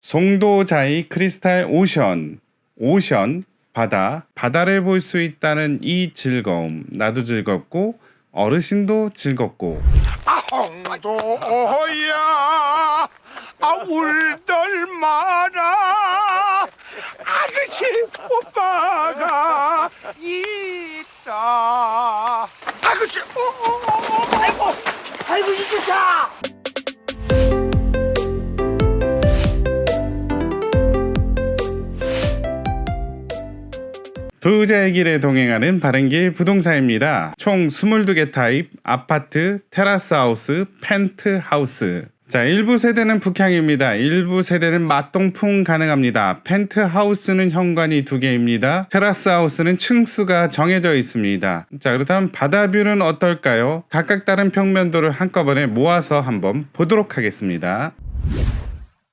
송도자이 크리스탈 오션, 오션, 바다를 볼 수 있다는 이 즐거움, 나도 즐겁고 어르신도 즐겁고. 홍도야 울들 마라, 아저씨 오빠가 있다. 아저씨 아이고 이기자. 부자의 길에 동행하는 바른길 부동산입니다. 총 22개 타입, 아파트, 테라스하우스, 펜트하우스. 자, 일부 세대는 북향입니다. 일부 세대는 맞동풍 가능합니다. 펜트하우스는 현관이 2개입니다. 테라스하우스는 층수가 정해져 있습니다. 자, 그렇다면 바다뷰는 어떨까요? 각각 다른 평면도를 한꺼번에 모아서 한번 보도록 하겠습니다.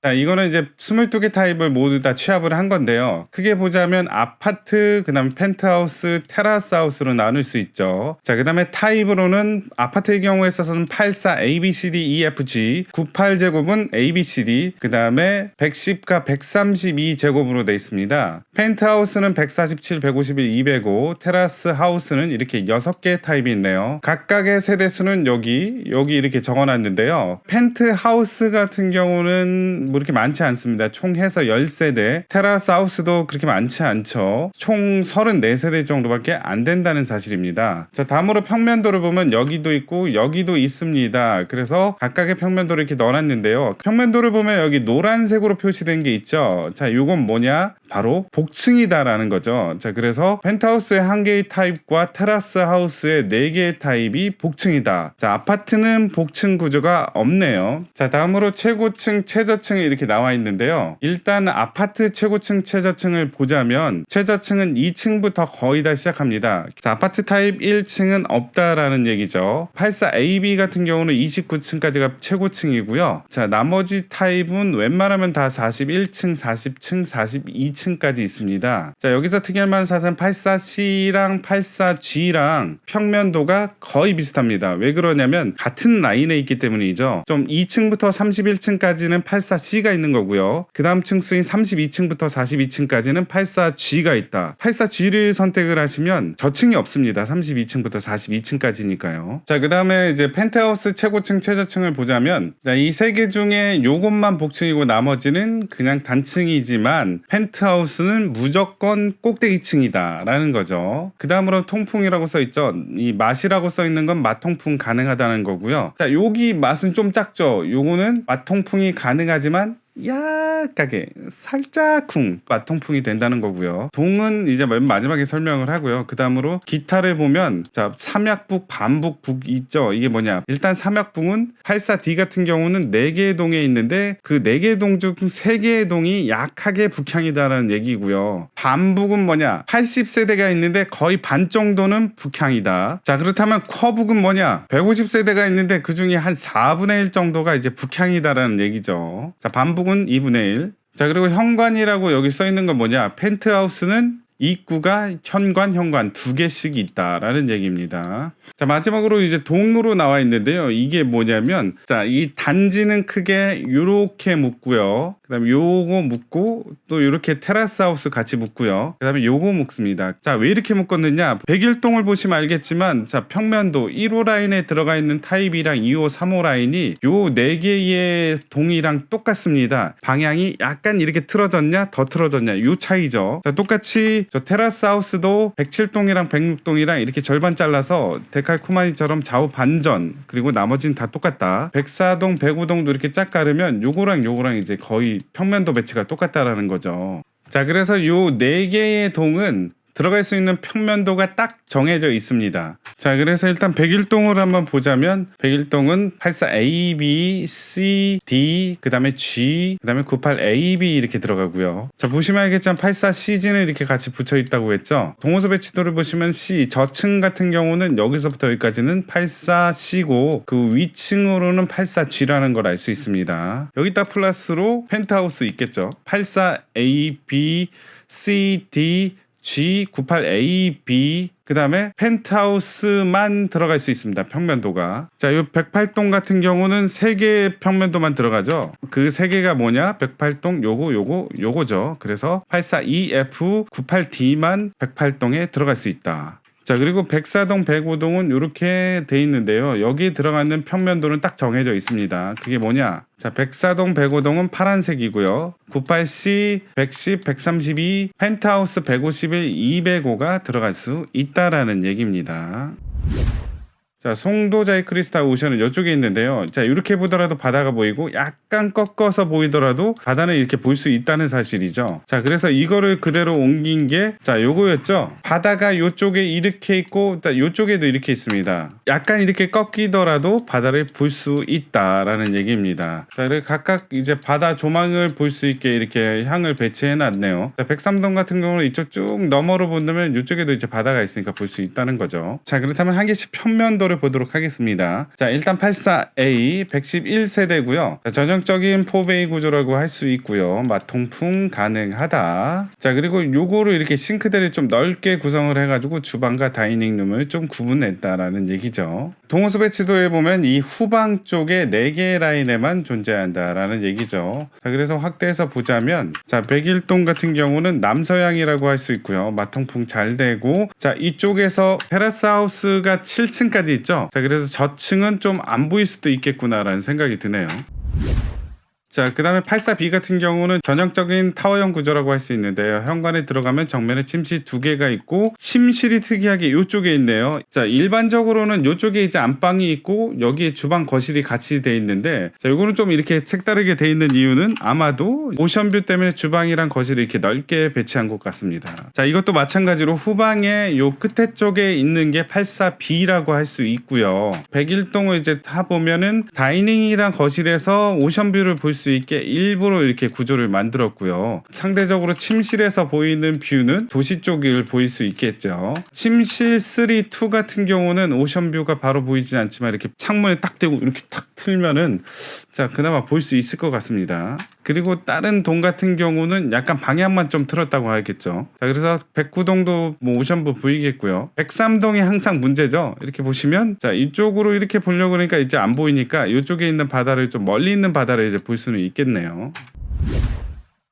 자, 이거는 이제 22개 타입을 모두 다 취합을 한 건데요. 크게 보자면 아파트, 그 다음에 펜트하우스, 테라스하우스로 나눌 수 있죠. 자, 그 다음에 타입으로는 아파트의 경우에 있어서는 84 ABCDEFG, 98제곱은 ABCD, 그 다음에 110과 132제곱으로 되어 있습니다. 펜트하우스는 147, 151, 205, 테라스하우스는 이렇게 6개의 타입이 있네요. 각각의 세대수는 여기 이렇게 적어놨는데요. 펜트하우스 같은 경우는 뭐 이렇게 많지 않습니다. 총 해서 10세대, 테라스하우스도 그렇게 많지 않죠. 총 34세대 정도밖에 안 된다는 사실입니다. 자, 다음으로 평면도를 보면 여기도 있고 여기도 있습니다. 그래서 각각의 평면도를 이렇게 넣어놨는데요. 평면도를 보면 여기 노란색으로 표시된 게 있죠. 자, 요건 뭐냐? 바로 복층이다라는 거죠. 자, 그래서 펜트하우스의 1개의 타입과 테라스하우스의 4개의 타입이 복층이다. 자, 아파트는 복층 구조가 없네요. 자, 다음으로 최고층, 최저층이 이렇게 나와 있는데요. 일단 아파트 최고층, 최저층을 보자면 최저층은 2층부터 거의 다 시작합니다. 자, 아파트 타입 1층은 없다라는 얘기죠. 84AB 같은 경우는 29층까지가 최고층이고요. 자, 나머지 타입은 웬만하면 다 41층, 40층, 42층까지 있습니다. 자, 여기서 특이할 만한 사실은 84C랑 84G랑 평면도가 거의 비슷합니다. 왜 그러냐면 같은 라인에 있기 때문이죠. 좀 2층부터 31층까지는 84C가 있는 거고요. 그 다음 층수인 32층부터 42층까지는 84G가 있다. 84G를 선택을 하시면 저층이 없습니다. 32층부터 42층까지니까요. 자, 그 다음에 이제 펜트하우스 최고층, 최저층을 보자면, 자, 이 3개 중에 요것만 복층이고 나머지는 그냥 단층이지만 펜트하우스는 무조건 꼭대기층이다 라는 거죠. 그 다음으로 통풍이라고 써있죠. 이 맛이라고 써있는 건 맛통풍 가능하다는 거고요. 자, 여기 맛은 좀 작죠. 요거는 맛통풍이 가능하지만 약하게 살짝쿵 맛통풍이 된다는 거고요. 동은 이제 맨 마지막에 설명을 하고요. 그 다음으로 기타를 보면, 자, 삼약북, 반북북 있죠. 이게 뭐냐, 일단 삼약북은 84D 같은 경우는 4개의 동에 있는데 그 4개의 동 중 3개의 동이 약하게 북향이다라는 얘기고요. 반북은 뭐냐, 80세대가 있는데 거의 반 정도는 북향이다. 자, 그렇다면 커북은 뭐냐, 150세대가 있는데 그 중에 한 4분의 1 정도가 이제 북향이다라는 얘기죠. 자, 반북 은 2분의 1. 자, 그리고 현관이라고 여기 써 있는 건 뭐냐, 펜트하우스는 입구가 현관 2개씩 있다라는 얘기입니다. 자, 마지막으로 이제 동으로 나와 있는데요. 이게 뭐냐면, 자, 이 단지는 크게 요렇게 묶고요. 그 다음에 요거 묶고 또 이렇게 테라스하우스 같이 묶고요. 그 다음에 요거 묶습니다. 자, 왜 이렇게 묶었느냐, 101동을 보시면 알겠지만, 자, 평면도 1호 라인에 들어가 있는 타입이랑 2호, 3호 라인이 요 4개의 동이랑 똑같습니다. 방향이 약간 이렇게 틀어졌냐 더 틀어졌냐 요 차이죠. 자, 똑같이 저 테라스하우스도 107동이랑 106동이랑 이렇게 절반 잘라서 데칼코마니처럼 좌우 반전, 그리고 나머지는 다 똑같다. 104동, 105동도 이렇게 짝 가르면 요거랑 이제 거의 평면도 배치가 똑같다라는 거죠. 자, 그래서 요 4개의 동은 들어갈 수 있는 평면도가 딱 정해져 있습니다. 자, 그래서 일단 101동을 한번 보자면 101동은 84A, B, C, D, 그 다음에 G, 그 다음에 98A, B 이렇게 들어가고요. 자, 보시면 알겠지만 84CG는 이렇게 같이 붙여 있다고 했죠. 동호수 배치도를 보시면 C, 저층 같은 경우는 여기서부터 여기까지는 84C고 그 위층으로는 84G라는 걸 알 수 있습니다. 여기다 플러스로 펜트하우스 있겠죠. 84A, B, C, D, G, 98A, B 그 다음에 펜트하우스만 들어갈 수 있습니다. 평면도가. 자, 요 108동 같은 경우는 3개의 평면도만 들어가죠. 그 3개가 뭐냐? 108동 요거죠. 그래서 842F, 98D만 108동에 들어갈 수 있다. 자, 그리고 104동, 105동은 이렇게 돼 있는데요. 여기 들어가는 평면도는 딱 정해져 있습니다. 그게 뭐냐? 자, 104동, 105동은 파란색이고요. 98C, 110, 132, 펜트하우스 151, 205가 들어갈 수 있다라는 얘기입니다. 자, 송도자의 크리스탈 오션은 이쪽에 있는데요. 자, 이렇게 보더라도 바다가 보이고 약간 꺾어서 보이더라도 바다는 이렇게 볼 수 있다는 사실이죠. 자, 그래서 이거를 그대로 옮긴 게 자, 요거였죠. 바다가 이쪽에 이렇게 있고 이쪽에도 이렇게 있습니다. 약간 이렇게 꺾이더라도 바다를 볼 수 있다라는 얘기입니다. 자, 그리고 각각 이제 바다 조망을 볼 수 있게 이렇게 향을 배치해 놨네요. 자, 103동 같은 경우는 이쪽 쭉 너머로 본다면 이쪽에도 이제 바다가 있으니까 볼 수 있다는 거죠. 자, 그렇다면 한 개씩 편면도를 보도록 하겠습니다. 자, 일단 84A 111세대고요. 자, 전형적인 4베이 구조라고 할 수 있고요. 마통풍 가능하다. 자, 그리고 요거를 이렇게 싱크대를 좀 넓게 구성을 해가지고 주방과 다이닝룸을 좀 구분했다라는 얘기죠. 동호수 배치도에 보면 이 후방 쪽에 4개의 라인에만 존재한다라는 얘기죠. 자, 그래서 확대해서 보자면 자, 101동 같은 경우는 남서향이라고 할 수 있고요. 마통풍 잘 되고 자, 이쪽에서 테라스 하우스가 7층까지 있죠. 자, 그래서 저층은 좀 안 보일 수도 있겠구나라는 생각이 드네요. 자, 그 다음에 84B 같은 경우는 전형적인 타워형 구조라고 할 수 있는데요. 현관에 들어가면 정면에 침실 2개가 있고 침실이 특이하게 이쪽에 있네요. 자, 일반적으로는 이쪽에 이제 안방이 있고 여기에 주방 거실이 같이 돼 있는데 자, 요거는 좀 이렇게 색다르게 돼 있는 이유는 아마도 오션뷰 때문에 주방이랑 거실을 이렇게 넓게 배치한 것 같습니다. 자, 이것도 마찬가지로 후방에 요 끝에 쪽에 있는 게 84B라고 할 수 있고요. 101동을 이제 타보면은 다이닝이랑 거실에서 오션뷰를 볼 수 있게 일부러 이렇게 구조를 만들었고요. 상대적으로 침실에서 보이는 뷰는 도시 쪽을 보일 수 있겠죠. 침실 3, 2 같은 경우는 오션뷰가 바로 보이진 않지만 이렇게 창문에 딱 대고 이렇게 탁 틀면은 자, 그나마 볼 수 있을 것 같습니다. 그리고 다른 동 같은 경우는 약간 방향만 좀 틀었다고 하겠죠. 자, 그래서 109동도 뭐 오션뷰 보이겠고요. 103동이 항상 문제죠. 이렇게 보시면 자, 이쪽으로 이렇게 보려고 그러니까 이제 안 보이니까 이쪽에 있는 바다를 좀 멀리 있는 바다를 이제 볼 수는 있겠네요.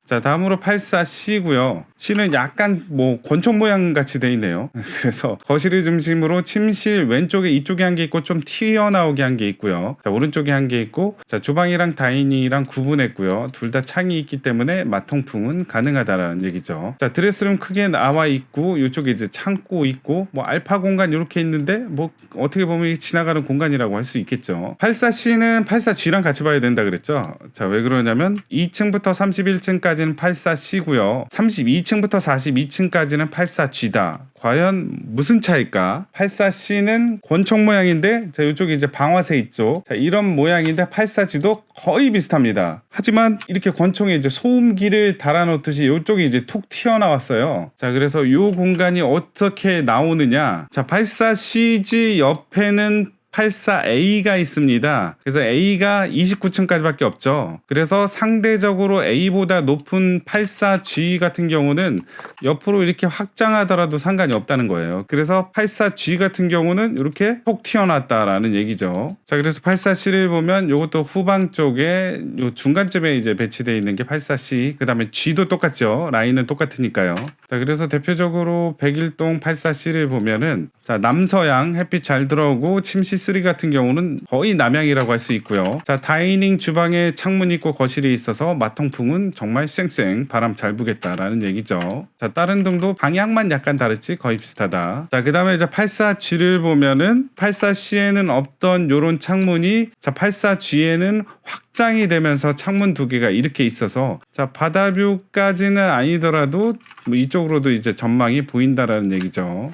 자, 다음으로 84C고요. C는 약간 뭐 권총 모양 같이 돼 있네요. 그래서 거실을 중심으로 침실 왼쪽에 이쪽에 한 개 있고 좀 튀어나오게 한 게 있고요. 자, 오른쪽에 한 개 있고 자, 주방이랑 다이닝이랑 구분했고요. 둘 다 창이 있기 때문에 마통풍은 가능하다라는 얘기죠. 자, 드레스룸 크게 나와 있고 이쪽에 이제 창고 있고 뭐 알파 공간 이렇게 있는데 뭐 어떻게 보면 지나가는 공간이라고 할 수 있겠죠. 84C는 84G랑 같이 봐야 된다 그랬죠. 자, 왜 그러냐면 2층부터 31층까지 84C고요. 32층부터 42층까지는 84G다. 과연 무슨 차일까? 84C는 권총 모양인데 자, 이쪽에 이제 방화쇠 있죠. 자, 이런 모양인데 84G도 거의 비슷합니다. 하지만 이렇게 권총에 이제 소음기를 달아놓듯이 이쪽이 이제 툭 튀어나왔어요. 자, 그래서 이 공간이 어떻게 나오느냐? 자, 84CG 옆에는 84A가 있습니다. 그래서 A가 29층까지밖에 없죠. 그래서 상대적으로 A보다 높은 84G 같은 경우는 옆으로 이렇게 확장하더라도 상관이 없다는 거예요. 그래서 84G 같은 경우는 이렇게 톡 튀어나왔다라는 얘기죠. 자, 그래서 84C를 보면 이것도 후방 쪽에 요 중간쯤에 이제 배치되어 있는 게 84C, 그 다음에 G도 똑같죠. 라인은 똑같으니까요. 자, 그래서 대표적으로 101동 84C를 보면은 자, 남서양 햇빛 잘 들어오고 침실 3 같은 경우는 거의 남향이라고 할 수 있고요. 자, 다이닝 주방에 창문 있고 거실이 있어서 마통풍은 정말 쌩쌩 바람 잘 부겠다라는 얘기죠. 자, 다른 동도 방향만 약간 다르지 거의 비슷하다. 자, 그 다음에 이제 84G를 보면은 84C에는 없던 요런 창문이 자, 84G에는 확장이 되면서 창문 2개가 이렇게 있어서 자, 바다뷰까지는 아니더라도 뭐 이쪽으로도 이제 전망이 보인다라는 얘기죠.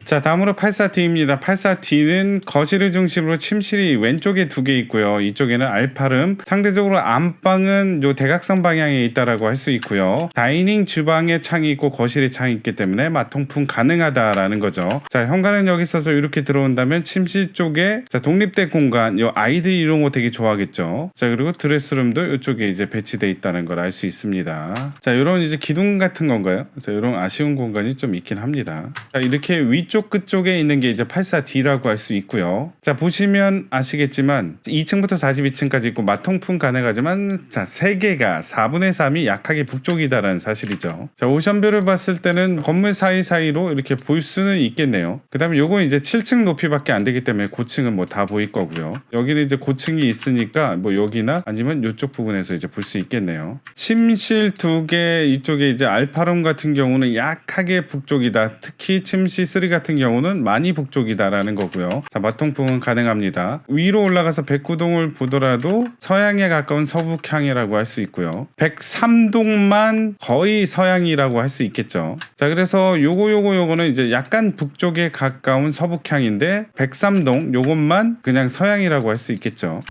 자, 다음으로 84D입니다. 84D는 거실을 중심으로 침실이 왼쪽에 2개 있고요. 이쪽에는 알파룸, 상대적으로 안방은 요 대각선 방향에 있다라고 할 수 있고요. 다이닝 주방에 창이 있고 거실에 창이 있기 때문에 마통풍 가능하다라는 거죠. 자, 현관은 여기 있어서 이렇게 들어온다면 침실 쪽에 자, 독립된 공간, 요 아이들이 이런 거 되게 좋아하겠죠. 자, 그리고 드레스룸도 이쪽에 이제 배치돼 있다는 걸 알 수 있습니다. 자, 이런 이제 기둥 같은 건가요? 자, 이런 아쉬운 공간이 좀 있긴 합니다. 자, 이렇게 위쪽 끝쪽에 있는 게 이제 84D라고 할 수 있고요. 자, 보시면 아시겠지만 2층부터 42층까지 있고 마통풍 가능하지만 자, 3개가 4분의 3이 약하게 북쪽이다라는 사실이죠. 자, 오션뷰를 봤을 때는 건물 사이사이로 이렇게 볼 수는 있겠네요. 그 다음에 요건 이제 7층 높이밖에 안 되기 때문에 고층은 뭐 다 보일 거고요. 여기는 이제 고층이 있으니까 뭐 여기나 아니면 이쪽 부분에서 이제 볼 수 있겠네요. 침실 2개 이쪽에 이제 알파룸 같은 경우는 약하게 북쪽이다. 특히 침실 3 같은 경우는 많이 북쪽이다라는 거고요. 자, 마통풍은 가능합니다. 위로 올라가서 109동을 보더라도 서양에 가까운 서북향이라고 할 수 있고요. 103동만 거의 서양이라고 할 수 있겠죠. 자, 그래서 요거는 이제 약간 북쪽에 가까운 서북향인데 103동 요것만 그냥 서양이라고 할 수 있겠죠.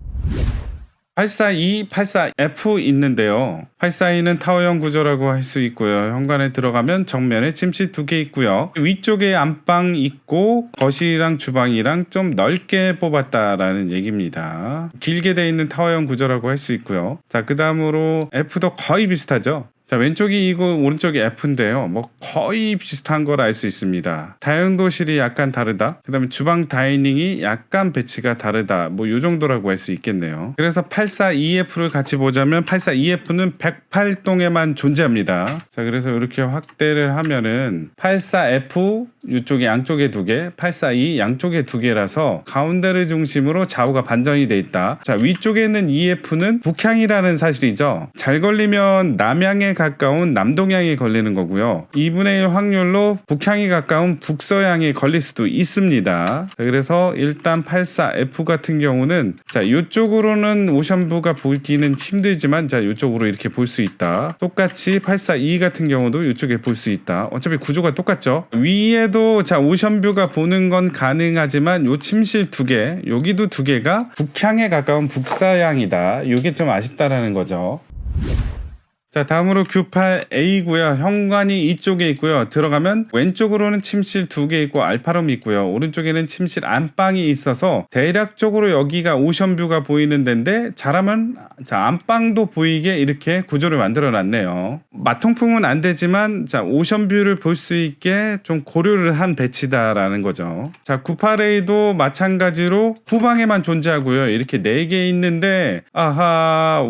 842, 84F 있는데요. 842는 타워형 구조라고 할 수 있고요. 현관에 들어가면 정면에 침실 2개 있고요. 위쪽에 안방 있고 거실이랑 주방이랑 좀 넓게 뽑았다라는 얘기입니다. 길게 돼 있는 타워형 구조라고 할 수 있고요. 자, 그 다음으로 F도 거의 비슷하죠. 자, 왼쪽이 이고 오른쪽이 F인데요. 뭐 거의 비슷한 걸 알 수 있습니다. 다용도실이 약간 다르다. 그 다음에 주방 다이닝이 약간 배치가 다르다. 뭐 요 정도라고 할 수 있겠네요. 그래서 842F를 같이 보자면 842F는 108동에만 존재합니다. 자, 그래서 이렇게 확대를 하면은 84F 이쪽에 양쪽에 2개, 842 양쪽에 2개라서 가운데를 중심으로 좌우가 반전이 돼 있다. 자, 위쪽에 있는 EF는 북향이라는 사실이죠. 잘 걸리면 남향에 가까운 남동향에 걸리는 거고요. 2분의 1 확률로 북향이 가까운 북서향에 걸릴 수도 있습니다. 자, 그래서 일단 84F 같은 경우는 자, 이쪽으로는 오션뷰가 보기는 힘들지만 자, 이쪽으로 이렇게 볼 수 있다. 똑같이 842 같은 경우도 이쪽에 볼 수 있다. 어차피 구조가 똑같죠. 위에도 자, 오션뷰가 보는 건 가능하지만 요 침실 2개, 여기도 2개가 북향에 가까운 북서향이다. 이게 좀 아쉽다라는 거죠. 자, 다음으로 98A고요. 현관이 이쪽에 있고요. 들어가면 왼쪽으로는 침실 2개 있고 알파룸이 있고요. 오른쪽에는 침실 안방이 있어서 대략적으로 여기가 오션뷰가 보이는 데인데 잘하면 자, 안방도 보이게 이렇게 구조를 만들어 놨네요. 마통풍은 안 되지만 자, 오션뷰를 볼 수 있게 좀 고려를 한 배치다라는 거죠. 자, 98A도 마찬가지로 후방에만 존재하고요. 이렇게 4개 있는데 아하,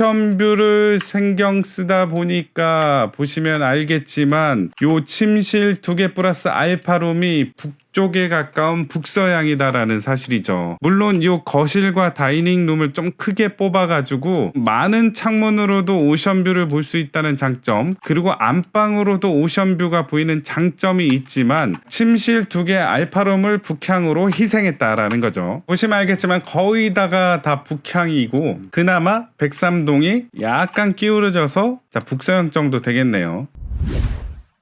오션뷰를 신경 쓰다 보니까 보시면 알겠지만 요 침실 2개 플러스 알파룸이 북쪽에 가까운 북서향이다라는 사실이죠. 물론 요 거실과 다이닝룸을 좀 크게 뽑아가지고 많은 창문으로도 오션뷰를 볼 수 있다는 장점, 그리고 안방으로도 오션뷰가 보이는 장점이 있지만 침실 2개 알파룸을 북향으로 희생했다라는 거죠. 보시면 알겠지만 거의 다가 다 북향이고 그나마 103동이 약간 기울어져서 자, 북서향 정도 되겠네요.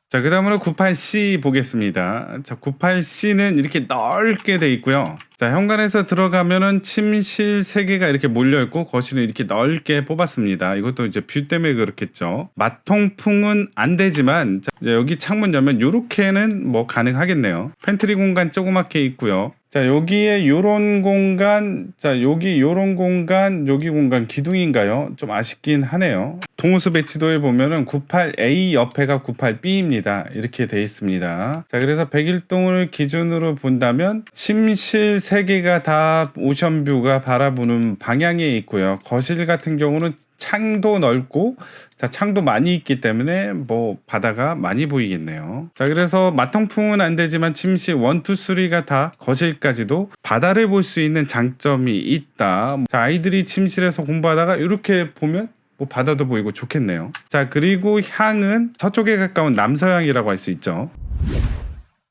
자, 그 다음으로 98C 보겠습니다. 자, 98C는 이렇게 넓게 돼 있고요. 자, 현관에서 들어가면은 침실 3개가 이렇게 몰려있고 거실은 이렇게 넓게 뽑았습니다. 이것도 이제 뷰 때문에 그렇겠죠. 마통풍은 안 되지만 자, 여기 창문 열면 요렇게는 뭐 가능하겠네요. 팬트리 공간 조그맣게 있고요. 자, 여기에 요런 공간, 자, 여기 요런 공간, 여기 공간 기둥인가요? 좀 아쉽긴 하네요. 동호수 배치도에 보면은 98A 옆에가 98B입니다. 이렇게 돼 있습니다. 자, 그래서 101동을 기준으로 본다면 침실 3개가 다 오션뷰가 바라보는 방향에 있고요. 거실 같은 경우는 창도 넓고 자, 창도 많이 있기 때문에 뭐 바다가 많이 보이겠네요. 자, 그래서 마통풍은 안 되지만 침실 1, 2, 3가 다 거실까지도 바다를 볼 수 있는 장점이 있다. 자, 아이들이 침실에서 공부하다가 이렇게 보면 뭐 바다도 보이고 좋겠네요. 자, 그리고 향은 서쪽에 가까운 남서향이라고 할 수 있죠.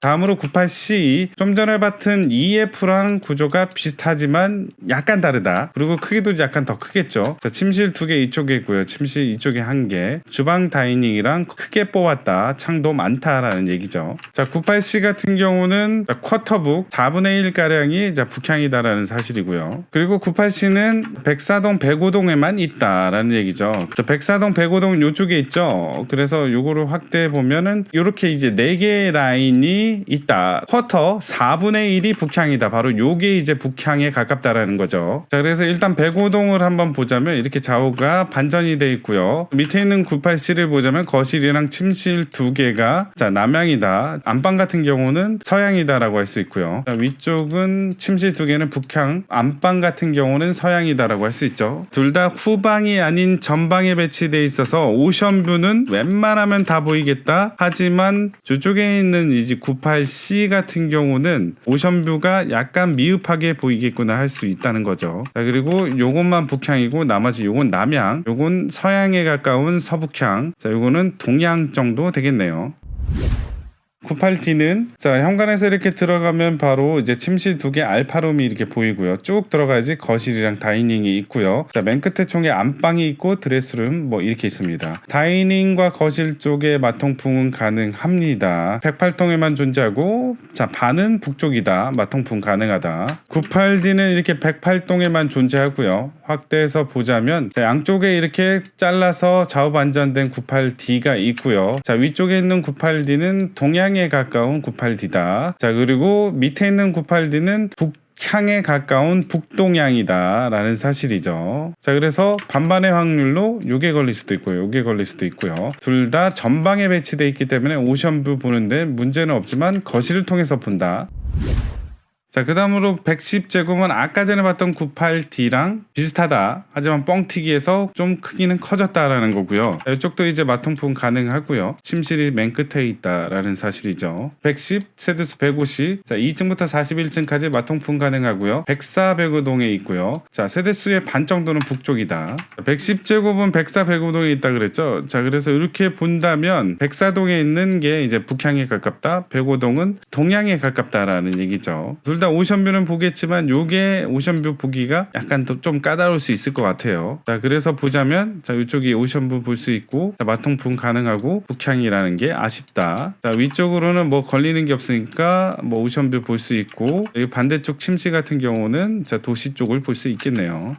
다음으로 98C. 좀 전에 봤던 EF랑 구조가 비슷하지만 약간 다르다. 그리고 크기도 약간 더 크겠죠. 자, 침실 2개 이쪽에 있고요. 침실 이쪽에 1개. 주방 다이닝이랑 크게 뽑았다. 창도 많다라는 얘기죠. 자, 98C 같은 경우는 쿼터북 4분의 1가량이 북향이다라는 사실이고요. 그리고 98C는 백사동 105동에만 있다라는 얘기죠. 자, 백사동 105동 이쪽에 있죠. 그래서 요거를 확대해 보면은 이렇게 이제 4개의 라인이 있다. 쿼터 4분의 1이 북향이다. 바로 요게 이제 북향에 가깝다라는 거죠. 자, 그래서 일단 105동을 한번 보자면 이렇게 좌우가 반전이 돼 있고요. 밑에 있는 98C를 보자면 거실이랑 침실 2개가 자, 남향이다. 안방 같은 경우는 서향이다라고 할 수 있고요. 자, 위쪽은 침실 2개는 북향, 안방 같은 경우는 서향이다라고 할 수 있죠. 둘 다 후방이 아닌 전방에 배치돼 있어서 오션뷰는 웬만하면 다 보이겠다. 하지만 저쪽에 있는 이제 98C 같은 경우는 오션뷰가 약간 미흡하게 보이겠구나 할 수 있다는 거죠. 자, 그리고 요것만 북향이고 나머지 요건 남향, 요건 서향에 가까운 서북향, 자, 요거는 동향 정도 되겠네요. 98D는 자, 현관에서 이렇게 들어가면 바로 이제 침실 2개 알파룸이 이렇게 보이고요. 쭉 들어가야지 거실이랑 다이닝이 있고요. 자, 맨 끝에 총에 안방이 있고 드레스룸 뭐 이렇게 있습니다. 다이닝과 거실 쪽에 마통풍은 가능합니다. 108동에만 존재하고 자, 반은 북쪽이다. 마통풍 가능하다. 98D는 이렇게 108동에만 존재하고요. 확대해서 보자면 자, 양쪽에 이렇게 잘라서 좌우 반전된 98D가 있고요. 자, 위쪽에 있는 98D는 동향 에 가까운 98D다. 자, 그리고 밑에 있는 98D는 북향에 가까운 북동향이다 라는 사실이죠. 자, 그래서 반반의 확률로 요게 걸릴 수도 있고요, 요게 걸릴 수도 있고요. 둘 다 전방에 배치되어 있기 때문에 오션뷰 보는데 문제는 없지만 거실을 통해서 본다. 자, 그 다음으로 110제곱은 아까 전에 봤던 98D랑 비슷하다. 하지만 뻥튀기에서 좀 크기는 커졌다라는 거고요. 자, 이쪽도 이제 마통풍 가능하고요. 침실이 맨 끝에 있다라는 사실이죠. 110, 세대수 150. 자, 2층부터 41층까지 마통풍 가능하고요. 104, 105동에 있고요. 자, 세대수의 반 정도는 북쪽이다. 110제곱은 104, 105동에 있다 그랬죠. 자, 그래서 이렇게 본다면 104동에 있는 게 이제 북향에 가깝다. 105동은 동향에 가깝다라는 얘기죠. 둘 다 오션뷰는 보겠지만 요게 오션뷰 보기가 약간 좀 까다로울 수 있을 것 같아요. 자, 그래서 보자면 자, 이쪽이 오션뷰 볼 수 있고 자, 마통풍 가능하고 북향이라는 게 아쉽다. 자, 위쪽으로는 뭐 걸리는 게 없으니까 뭐 오션뷰 볼 수 있고 여기 반대쪽 침실 같은 경우는 자, 도시 쪽을 볼 수 있겠네요.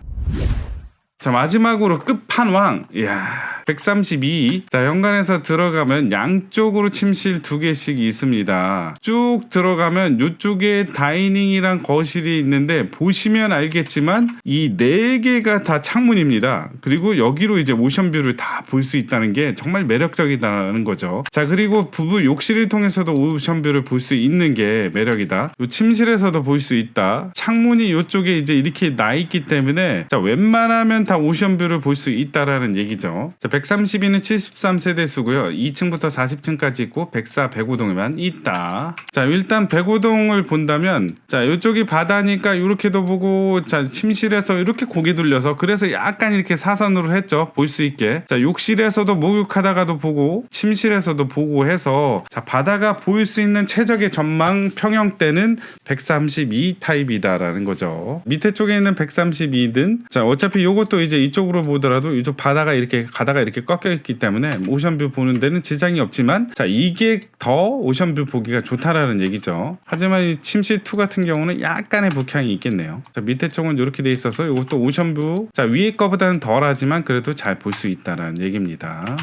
자, 마지막으로 끝판왕. 이야, 132. 자, 현관에서 들어가면 양쪽으로 침실 2개씩 있습니다. 쭉 들어가면 이쪽에 다이닝이랑 거실이 있는데 보시면 알겠지만 이 4개가 다 창문입니다. 그리고 여기로 이제 오션뷰를 다 볼 수 있다는 게 정말 매력적이다라는 거죠. 자, 그리고 부부 욕실을 통해서도 오션뷰를 볼 수 있는 게 매력이다. 요 침실에서도 볼 수 있다. 창문이 이쪽에 이제 이렇게 나 있기 때문에 자, 웬만하면 다 오션뷰를 볼 수 있다라는 얘기죠. 자, 132는 73세대수고요. 2층부터 40층까지 있고 104, 105동에만 있다. 자, 일단 105동을 본다면 자, 이쪽이 바다니까 이렇게도 보고 자, 침실에서 이렇게 고개 돌려서 그래서 약간 이렇게 사선으로 했죠. 볼 수 있게. 자, 욕실에서도 목욕하다가도 보고 침실에서도 보고 해서 자, 바다가 보일 수 있는 최적의 전망 평형대는 132 타입이다라는 거죠. 밑에 쪽에 있는 132는 자, 어차피 요것도 이제 이쪽으로 보더라도 이쪽 바다가 이렇게 가다가 이렇게 꺾여 있기 때문에 오션뷰 보는 데는 지장이 없지만 자, 이게 더 오션뷰 보기가 좋다라는 얘기죠. 하지만 이 침실 2 같은 경우는 약간의 북향이 있겠네요. 자, 밑에 쪽은 이렇게 돼 있어서 이것도 오션뷰 자, 위에 거보다는 덜하지만 그래도 잘 볼 수 있다라는 얘기입니다.